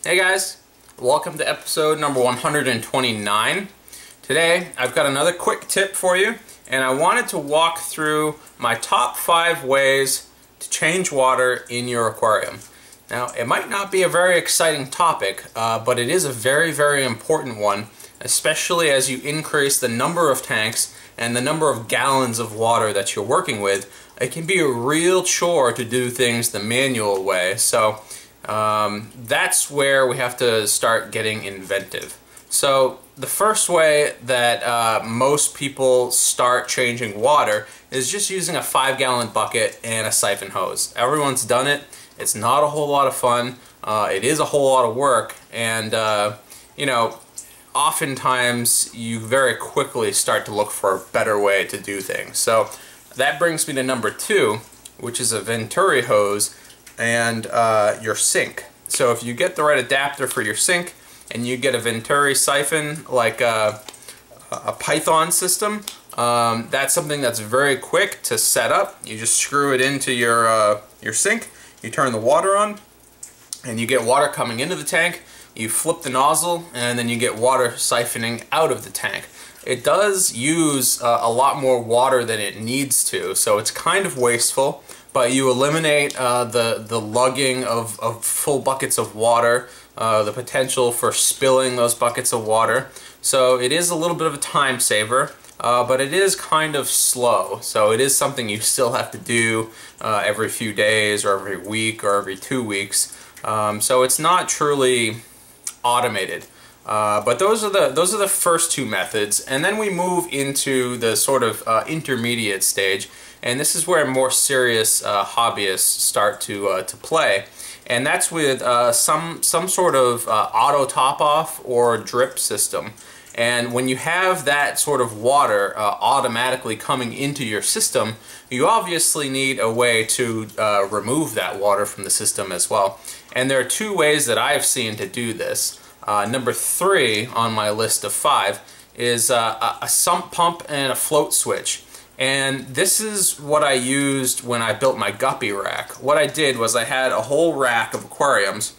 Hey guys, welcome to episode number 129. Today I've got another quick tip for you, and I wanted to walk through my top 5 ways to change water in your aquarium. Now, it might not be a very exciting topic, but it is a very important one, especially as you increase the number of tanks and the number of gallons of water that you're working with. It can be a real chore to do things the manual way, so that's where we have to start getting inventive. So the first way that most people start changing water is just using a 5-gallon bucket and a siphon hose. Everyone's done it. It's not a whole lot of fun. It is a whole lot of work, and you know, oftentimes you very quickly start to look for a better way to do things. So that brings me to number 2, which is a Venturi hose and your sink. So if you get the right adapter for your sink and you get a Venturi siphon, like a Python system, that's something that's very quick to set up. You just screw it into your sink, you turn the water on, and you get water coming into the tank. You flip the nozzle, and then you get water siphoning out of the tank. It does use a lot more water than it needs to, so it's kind of wasteful, but you eliminate the lugging of full buckets of water, the potential for spilling those buckets of water. So it is a little bit of a time saver, but it is kind of slow. So it is something you still have to do every few days or every week or every 2 weeks. So it's not truly automated. But those are the first 2 methods, and then we move into the sort of intermediate stage, and this is where more serious hobbyists start to play, and that's with some sort of auto top-off or drip system. And when you have that sort of water automatically coming into your system, you obviously need a way to remove that water from the system as well. And there are 2 ways that I've seen to do this. Number 3 on my list of 5 is a sump pump and a float switch. And this is what I used when I built my Guppy Rack. What I did was I had a whole rack of aquariums,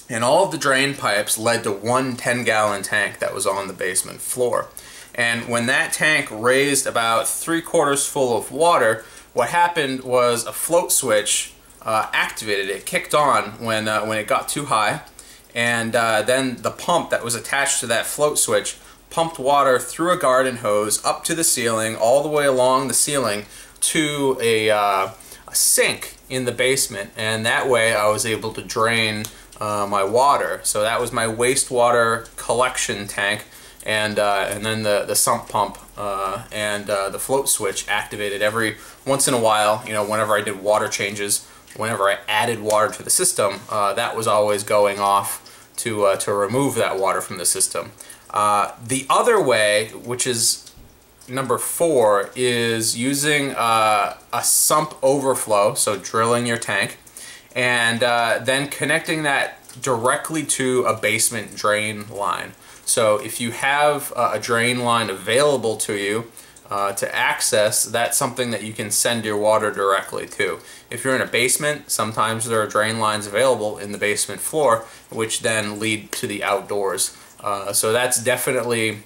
and all of the drain pipes led to one 10-gallon tank that was on the basement floor. And when that tank raised about 3/4 full of water, what happened was a float switch activated. It kicked on when it got too high. And then the pump that was attached to that float switch pumped water through a garden hose up to the ceiling, all the way along the ceiling to a sink in the basement, and that way I was able to drain my water. So that was my wastewater collection tank, and then the sump pump and the float switch activated every once in a while. You know, whenever I did water changes, whenever I added water to the system, that was always going off to remove that water from the system. The other way, which is number 4, is using a sump overflow, so drilling your tank, and then connecting that directly to a basement drain line. So if you have a drain line available to you to access, that's something that you can send your water directly to. If you're in a basement, sometimes there are drain lines available in the basement floor, which then lead to the outdoors. So that's definitely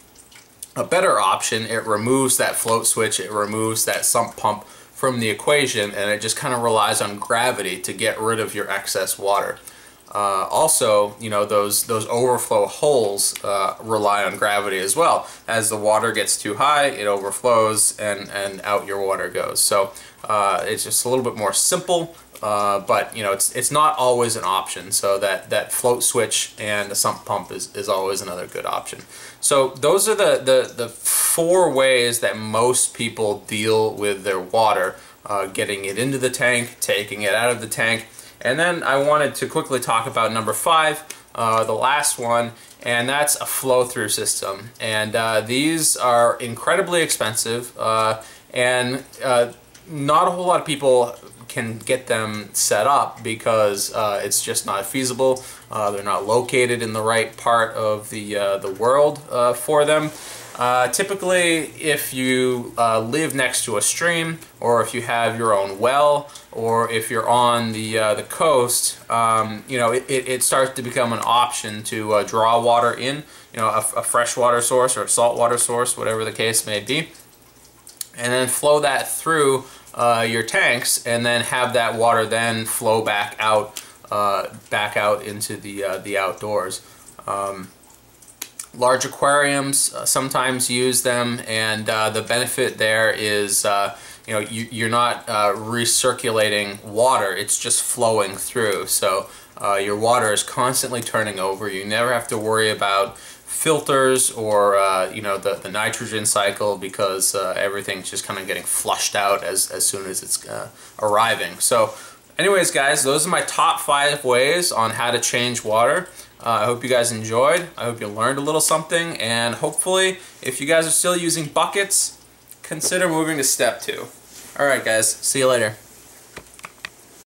a better option. It removes that float switch, it removes that sump pump from the equation, and it just kind of relies on gravity to get rid of your excess water. Also, you know, those overflow holes rely on gravity as well. As the water gets too high, it overflows and out your water goes. So it's just a little bit more simple, but you know, it's not always an option. So that float switch and the sump pump is always another good option. So those are the 4 ways that most people deal with their water, getting it into the tank, taking it out of the tank. And then I wanted to quickly talk about number 5, the last one, and that's a flow-through system. And these are incredibly expensive, and not a whole lot of people can get them set up because it's just not feasible. They're not located in the right part of the world for them. Typically, if you live next to a stream, or if you have your own well, or if you're on the coast, you know, it starts to become an option to draw water in, you know, a freshwater source or a saltwater source, whatever the case may be, and then flow that through your tanks, and then have that water then flow back out into the outdoors. Large aquariums sometimes use them, and the benefit there is you know, you're not recirculating water, it's just flowing through. So your water is constantly turning over. You never have to worry about filters or you know, the nitrogen cycle, because everything's just kind of getting flushed out as soon as it's arriving. So anyways, guys, those are my top 5 ways on how to change water. I hope you guys enjoyed. I hope you learned a little something, and hopefully, if you guys are still using buckets, consider moving to step 2. Alright guys, see you later.